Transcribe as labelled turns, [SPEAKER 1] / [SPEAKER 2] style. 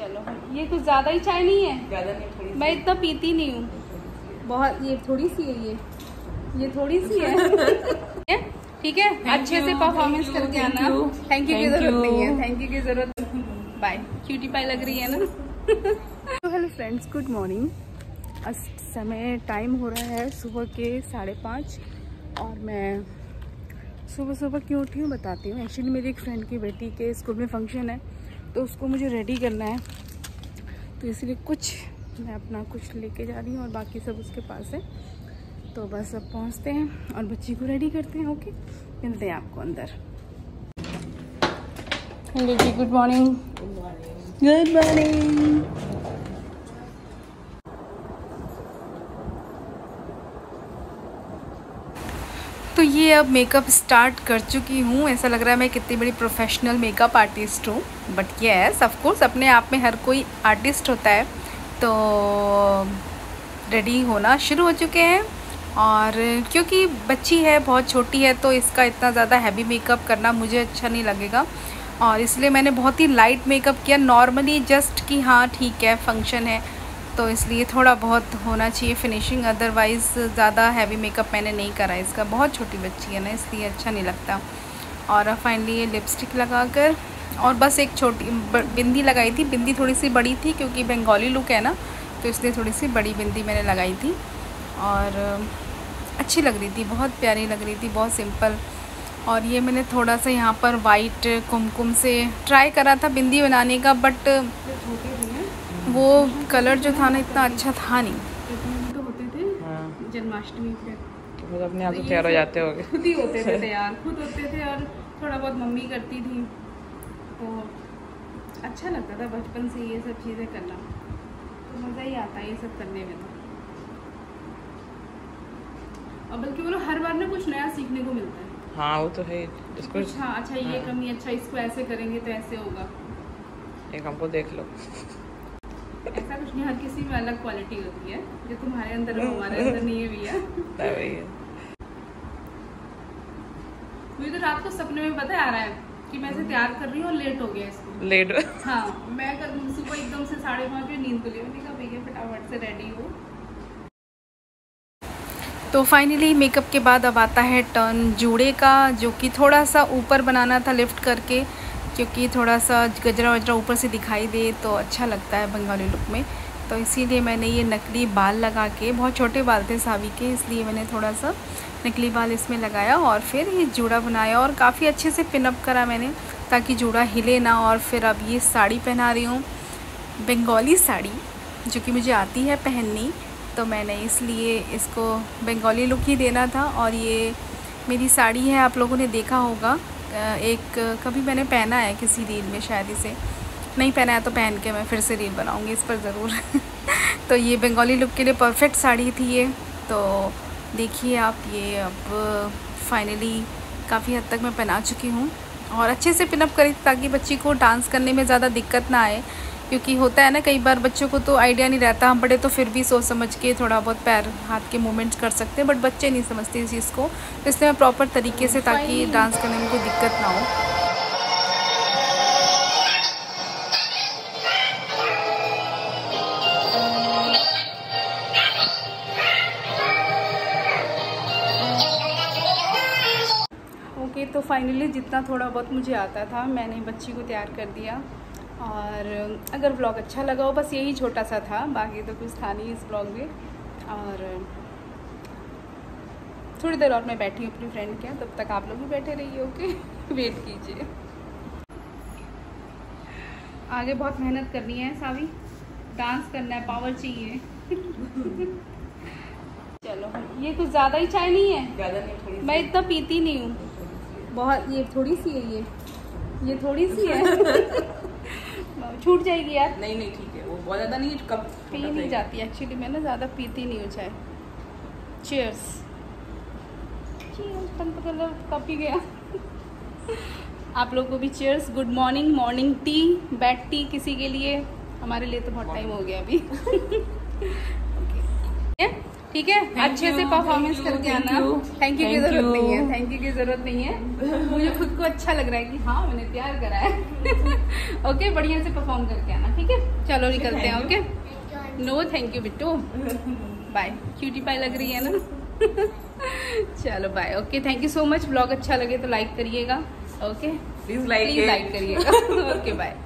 [SPEAKER 1] चलो, ये कुछ ज्यादा ही चाय नहीं है?
[SPEAKER 2] ज्यादा नहीं, थोड़ी
[SPEAKER 1] मैं इतना पीती नहीं हूँ बहुत, ये थोड़ी सी है, ये थोड़ी सी है। ठीक है, अच्छे से परफॉर्मेंस करके आना। थैंक यू की जरूरत नहीं है, थैंक यू की जरूरत। बाय, क्यूटी पाई लग रही है ना। तो हेलो फ्रेंड्स, गुड मॉर्निंग। समय टाइम हो रहा है सुबह के 5:30 और मैं सुबह क्यों उठी हूँ बताती हूँ। एक्चुअली मेरी एक फ्रेंड की बेटी के स्कूल में फंक्शन है, तो उसको मुझे रेडी करना है, तो इसलिए कुछ मैं अपना कुछ लेके जा रही हूँ और बाकी सब उसके पास है। तो बस अब पहुँचते हैं और बच्ची को रेडी करते हैं। ओके, मिलते हैं आपको अंदर। हेलो जी, गुड मॉर्निंग। Good morning. तो ये अब मेकअप स्टार्ट कर चुकी हूँ। ऐसा लग रहा है मैं कितनी बड़ी प्रोफेशनल मेकअप आर्टिस्ट हूँ, बट येस ऑफ कोर्स अपने आप में हर कोई आर्टिस्ट होता है। तो रेडी होना शुरू हो चुके हैं और क्योंकि बच्ची है, बहुत छोटी है, तो इसका इतना ज़्यादा हैवी मेकअप करना मुझे अच्छा नहीं लगेगा और इसलिए मैंने बहुत ही लाइट मेकअप किया नॉर्मली, जस्ट कि हाँ ठीक है फंक्शन है तो इसलिए थोड़ा बहुत होना चाहिए फिनिशिंग, अदरवाइज़ ज़्यादा हैवी मेकअप मैंने नहीं करा। इसका बहुत छोटी बच्ची है ना, इसलिए अच्छा नहीं लगता। और फाइनली ये लिपस्टिक लगाकर और बस एक छोटी बिंदी लगाई थी। बिंदी थोड़ी सी बड़ी थी क्योंकि बंगाली लुक है ना, तो इसलिए थोड़ी सी बड़ी बिंदी मैंने लगाई थी और अच्छी लग रही थी, बहुत प्यारी लग रही थी, बहुत सिंपल। और ये मैंने थोड़ा सा यहाँ पर वाइट कुमकुम से ट्राई करा था बिंदी बनाने का, बट वो कलर जो था ना इतना अच्छा था नहीं। तो होते थे जन्माष्टमी पे
[SPEAKER 2] तो अपने आप तैयार हो जाते होगे।
[SPEAKER 1] खुद ही होते थे तैयार, खुद होते थे और थोड़ा बहुत मम्मी करती थी, तो अच्छा लगता था बचपन से ये सब चीज़ें करना, तो मज़ा ही आता है ये सब करने में। और बल्कि बोलो हर बार ना कुछ नया सीखने को मिलता है।
[SPEAKER 2] हाँ वो तो है इसको।
[SPEAKER 1] हाँ अच्छा ये कमी, अच्छा इसको ऐसे करेंगे तो ऐसे होगा,
[SPEAKER 2] एक हमको देख लो।
[SPEAKER 1] ऐसा कुछ नहीं, हर किसी में अलग क्वालिटी होती है, जो तुम्हारे अंदर है हमारे अंदर नहीं है भैया। मुझे तो रात को सपने में पता आ रहा है कि मैं इसे तैयार कर रही हूँ और लेट हो गया इसको। लेट? हाँ, मैं सुबह एकदम से 5:30 बजे नींद खुली, मैंने कहा भैया फटाफट से रेडी हो। तो फाइनली मेकअप के बाद अब आता है टर्न जूड़े का, जो कि थोड़ा सा ऊपर बनाना था लिफ्ट करके, क्योंकि थोड़ा सा गजरा वजरा ऊपर से दिखाई दे तो अच्छा लगता है बंगाली लुक में। तो इसीलिए मैंने ये नकली बाल लगा के, बहुत छोटे बाल थे सावी के, इसलिए मैंने थोड़ा सा नकली बाल इसमें लगाया और फिर ये जूड़ा बनाया और काफ़ी अच्छे से पिनअप करा मैंने ताकि जूड़ा हिले ना। और फिर अब ये साड़ी पहना रही हूँ, बंगाली साड़ी, जो कि मुझे आती है पहननी, तो मैंने इसलिए इसको बंगाली लुक ही देना था। और ये मेरी साड़ी है, आप लोगों ने देखा होगा, एक कभी मैंने पहना है किसी रील में, शायद इसे नहीं पहना है तो पहन के मैं फिर से रील बनाऊंगी इस पर ज़रूर। तो ये बंगाली लुक के लिए परफेक्ट साड़ी थी ये। तो देखिए आप, ये अब फाइनली काफ़ी हद तक मैं पहना चुकी हूँ और अच्छे से पिनअप करी ताकि बच्ची को डांस करने में ज़्यादा दिक्कत ना आए, क्योंकि होता है ना कई बार बच्चों को तो आइडिया नहीं रहता, हम बड़े तो फिर भी सोच समझ के थोड़ा बहुत पैर हाथ के मूवमेंट्स कर सकते हैं, बट बच्चे नहीं समझते इस चीज़ को, तो इसलिए मैं प्रॉपर तरीके से, ताकि डांस करने में कोई दिक्कत ना हो। ओके, तो फाइनली जितना थोड़ा बहुत मुझे आता था मैंने बच्ची को तैयार कर दिया। और अगर व्लॉग अच्छा लगा हो, बस यही छोटा सा था, बाकी तो कुछ था नहीं इस व्लॉग में। और थोड़ी देर और मैं बैठी हूँ अपनी फ्रेंड के, तब तक आप लोग भी बैठे रहिए। ओके, वेट कीजिए। आगे बहुत मेहनत करनी है सावी, डांस करना है, पावर चाहिए। चलो, ये कुछ ज़्यादा ही चाय नहीं है? ज़्यादा नहीं, थोड़ी। मैं इतना पीती नहीं हूँ बहुत, ये थोड़ी सी है, ये थोड़ी सी है। छूट जाएगी यार। नहीं नहीं ठीक है, वो बहुत ज़्यादा नहीं, कब पी नहीं जाती एक्चुअली, मैं ना ज़्यादा पीती नहीं हूँ चाय। चीयर्स। कब पी गया। आप लोगों को भी cheers. Good morning, morning tea, bed tea किसी के लिए, हमारे लिए तो बहुत टाइम हो गया अभी। ठीक है, अच्छे से परफॉर्मेंस करके आना। थैंक यू की जरूरत नहीं है, थैंक यू की जरूरत नहीं है, मुझे खुद को अच्छा लग रहा है कि हाँ मैंने प्यार करा है। ओके, बढ़िया से परफॉर्म करके आना, ठीक है। चलो निकलते हैं। Okay, no thank you Bittu, bye. Cutie pie लग रही है ना। चलो bye. Okay, thank you so much. Blog अच्छा लगे तो लाइक करिएगा। ओके,
[SPEAKER 2] प्लीज लाइक
[SPEAKER 1] करिएगा। Okay bye.